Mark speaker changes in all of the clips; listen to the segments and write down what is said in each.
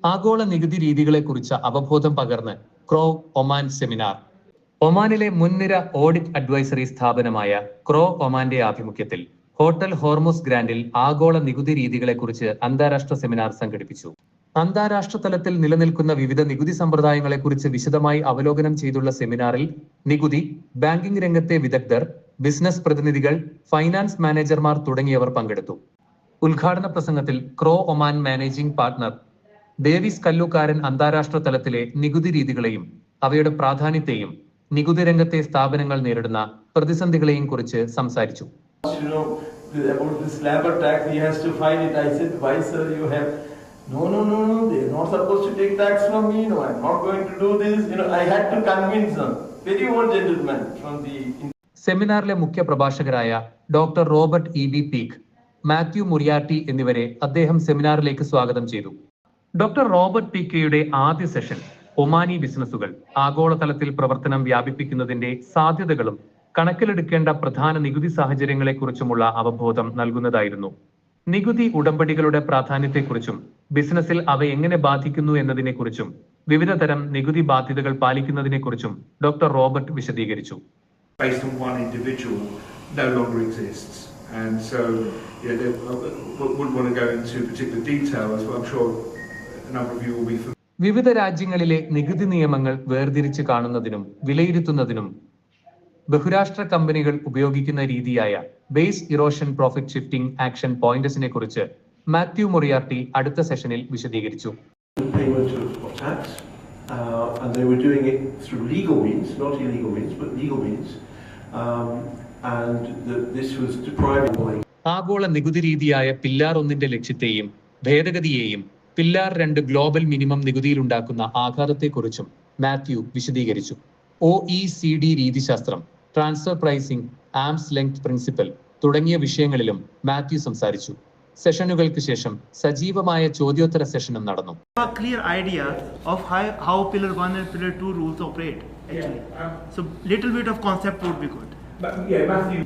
Speaker 1: ആഗോള നികുതി രീതികളെക്കുറിച്ച് അവബോധം പകർന്ന് ക്രോ ഒമാൻ സെമിനാർ. ഒമാനിലെ മുൻനിര ഓഡിറ്റ് അഡ്വൈസറി സ്ഥാപനമായ ക്രോ ഒമാന്റെ ആഭിമുഖ്യത്തിൽ ഹോട്ടൽ ഹോർമുസ് ഗ്രാൻഡിൽ ആഗോള നികുതി രീതികളെക്കുറിച്ച് അന്താരാഷ്ട്ര സെമിനാർ സംഘടിപ്പിച്ചു. അന്താരാഷ്ട്ര തലത്തിൽ നിലനിൽക്കുന്ന വിവിധ നികുതി സമ്പ്രദായങ്ങളെക്കുറിച്ച് വിശദമായി അവലോകനം ചെയ്തുള്ള സെമിനാറിൽ നികുതി, ബാങ്കിംഗ് രംഗത്തെ വിദഗ്ധർ, ബിസിനസ് പ്രതിനിധികൾ, ഫൈനാൻസ് മാനേജർമാർ തുടങ്ങിയവർ പങ്കെടുത്തു. ഉദ്ഘാടന പ്രസംഗത്തിൽ Crowe Oman managing partner Davis Kallukaran അന്താരാഷ്ട്ര തലത്തിലെ നികുതി രീതികളെയും അവയുടെ പ്രാധാന്യത്തെയും നികുതി രംഗത്തെ സ്ഥാപനങ്ങൾ നേരിടുന്ന പ്രതിസന്ധികളെയും കുറിച്ച് സംസാരിച്ചു.
Speaker 2: No, they're not supposed to take tax from me. No, I'm not going to do this. I had to convince them. Very old gentleman from the...
Speaker 1: സെമിനാറിലെ മുഖ്യ പ്രഭാഷകരായ doctor Robert EB. Peak, Mathew മുറിയാർട്ടി എന്നിവരെ അദ്ദേഹം സെമിനാറിലേക്ക് സ്വാഗതം ചെയ്തു. ഡോക്ടർ റോബർട്ട് പീക്കയുടെ ആദ്യ session Omani ബിസിനസ്സുകൾ ആഗോളതലത്തിൽ പ്രവർത്തനം വ്യാപിപ്പിക്കുന്നതിന്റെ സാധ്യതകളും കണക്കിലെടുക്കേണ്ട പ്രധാന നികുതി സാഹചര്യങ്ങളെക്കുറിച്ചുമുള്ള അവബോധം നൽകുന്നതായിരുന്നു. നികുതി ഉടമ്പടികളുടെ പ്രാധാന്യത്തെക്കുറിച്ചും ബിസിനസ്സിൽ അവ എങ്ങനെ ബാധിക്കുന്നു എന്നതിനെക്കുറിച്ചും വിവിധ തരം നികുതി ബാധ്യതകൾ പാലിക്കുന്നതിനെക്കുറിച്ചും ഡോക്ടർ റോബർട്ട് വിശദീകരിച്ചു. വിവിധ രാജ്യങ്ങളിലെ നികുതി നിയമങ്ങൾ വേർതിരിച്ച് കാണുന്നതിനും വിലയിരുത്തുന്നതിനും ബഹുരാഷ്ട്ര കമ്പനികൾ ഉപയോഗിക്കുന്ന രീതിയായ base erosion profit shifting action പോയിന്റസിനെ കുറിച്ച് മാത്യു മുറിയാർട്ടി അടുത്ത സെഷനിൽ വിശദീകരിച്ചു. ആഗോള നികുതി രീതിയായ പില്ലാർ 1 ലക്ഷ്യത്തെയും ഭേദഗതിയെയും പില്ലാർ 2 ഗ്ലോബൽ മിനിമം നികുതിയിലുണ്ടാക്കുന്ന ആഘാതത്തെക്കുറിച്ചും മാത്യു വിശദീകരിച്ചു. OECD രീതിശാസ്ത്രം, transfer pricing, arm's length principle തുടങ്ങിയ വിഷയങ്ങളിലും മാത്യു സംസാരിച്ചു. സെഷനുകൾക്ക് ശേഷം സജീവമായ ചോദ്യോത്തര സെഷനും നടന്നു.
Speaker 3: Clear idea of how pillar 1 and pillar 2 rules operate actually. So little bit of concept would be good.
Speaker 2: Matthew.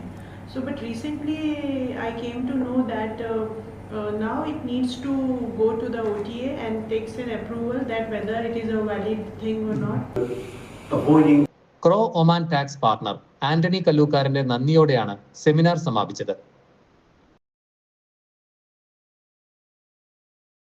Speaker 4: But recently I came to know that now it needs to go to the OTA and takes an approval that whether it is a valid thing or not.
Speaker 1: Crowe Oman tax partner Antony കല്ലൂക്കാരന്റെ നന്ദിയോടെയാണ് seminar സമാപിച്ചത്.